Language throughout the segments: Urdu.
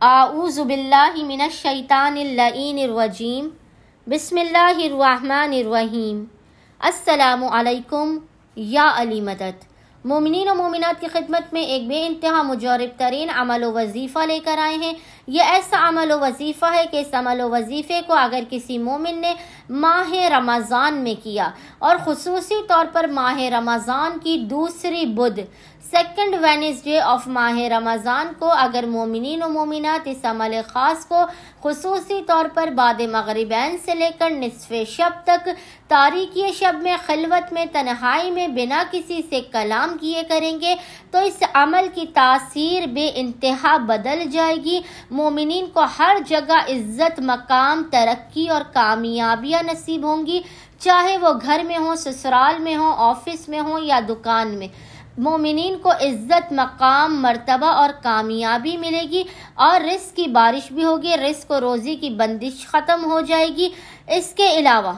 اعوذ باللہ من الشیطان اللعین الرجیم بسم اللہ الرحمن الرحیم السلام علیکم یا علی مدد۔ مومنین و مومنات کی خدمت میں ایک بے انتہا مجرب ترین عمل و وظیفہ لے کر آئے ہیں۔ یہ ایسا عمل و وظیفہ ہے کہ اس عمل و وظیفے کو اگر کسی مومن نے ماہ رمضان میں کیا اور خصوصی طور پر ماہ رمضان کی دوسری بدھ سیکنڈ وینسڈے آف ماہ رمضان کو اگر مومنین و مومنات اس عمل خاص کو خصوصی طور پر بعد مغربین سے لے کر نصف شب تک تاریکی شب میں خلوت میں تنہائی میں بنا کسی سے کلام کیے کریں گے تو اس عمل کی تاثیر بے انتہا بدل جائے گی۔ مومنین کو ہر جگہ عزت، مقام، ترقی اور کامیابیاں نصیب ہوں گی، چاہے وہ گھر میں ہوں، سسرال میں ہوں، آفس میں ہوں یا دکان میں۔ مومنین کو عزت، مقام، مرتبہ اور کامیابی ملے گی اور رزق کی بارش بھی ہوگی، رزق و روزی کی بندش ختم ہو جائے گی۔ اس کے علاوہ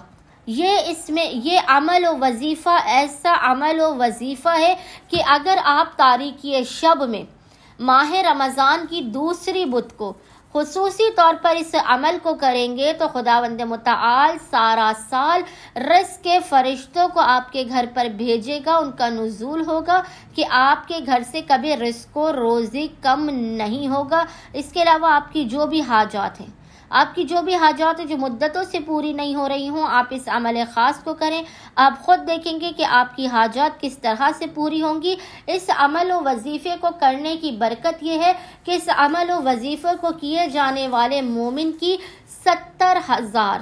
یہ عمل و وظیفہ ایسا عمل و وظیفہ ہے کہ اگر آپ تاریکی شب میں ماہ رمضان کی دوسری بدھ کو خصوصی طور پر اس عمل کو کریں گے تو خداوند متعال سارا سال رزق کے فرشتوں کو آپ کے گھر پر بھیجے گا، ان کا نزول ہوگا کہ آپ کے گھر سے کبھی رزق و روزی کم نہیں ہوگا۔ اس کے علاوہ آپ کی جو بھی حاجات ہیں، جو مدتوں سے پوری نہیں ہو رہی ہوں، آپ اس عمل خاص کو کریں، آپ خود دیکھیں گے کہ آپ کی حاجات کس طرح سے پوری ہوں گی۔ اس عمل و وظیفے کو کرنے کی برکت یہ ہے کہ اس عمل و وظیفے کو کیے جانے والے مومن کی 70,000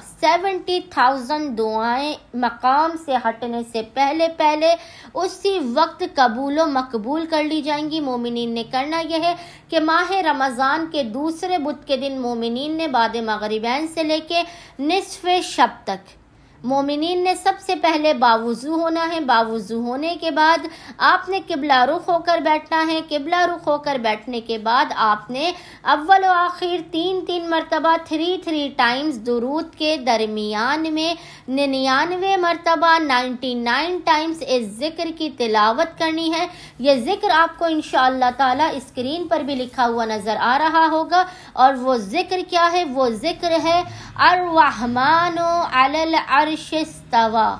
دعائیں مقام سے ہٹنے سے پہلے اسی وقت قبول و مقبول کر لی جائیں گی۔ مومنین نے کرنا یہ ہے کہ ماہ رمضان کے دوسرے بدھ کے دن مومنین نے بعد مغربین سے لے کے نصف شب تک مومنین نے سب سے پہلے باوضو ہونا ہے۔ باوضو ہونے کے بعد آپ نے قبلہ رخ ہو کر بیٹھنا ہے۔ قبلہ رخ ہو کر بیٹھنے کے بعد آپ نے اول و آخر 3 مرتبہ 3 ٹائمز درود کے درمیان میں 99 مرتبہ 99 ٹائمز اس ذکر کی تلاوت کرنی ہے۔ یہ ذکر آپ کو انشاءاللہ تعالی اسکرین پر بھی لکھا ہوا نظر آ رہا ہوگا، اور وہ ذکر کیا ہے؟ وہ ذکر ہے الرحمن علی العرش استوى،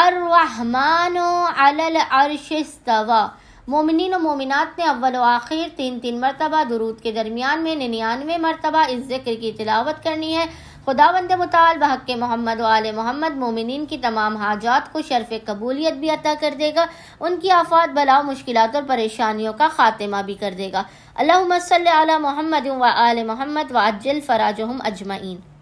الرحمن علی العرش استوى۔ مومنین و مومنات نے اول و آخر 3 مرتبہ درود کے درمیان میں 99 مرتبہ اس ذکر کی تلاوت کرنی ہے۔ خداوند متعال بحق محمد و آل محمد مومنین کی تمام حاجات کو شرف قبولیت بھی عطا کر دے گا، ان کی آفات، بلاؤ، مشکلات اور پریشانیوں کا خاتمہ بھی کر دے گا۔ اللہم صلی علی محمد و آل محمد وعجل فراجہم اجمعین۔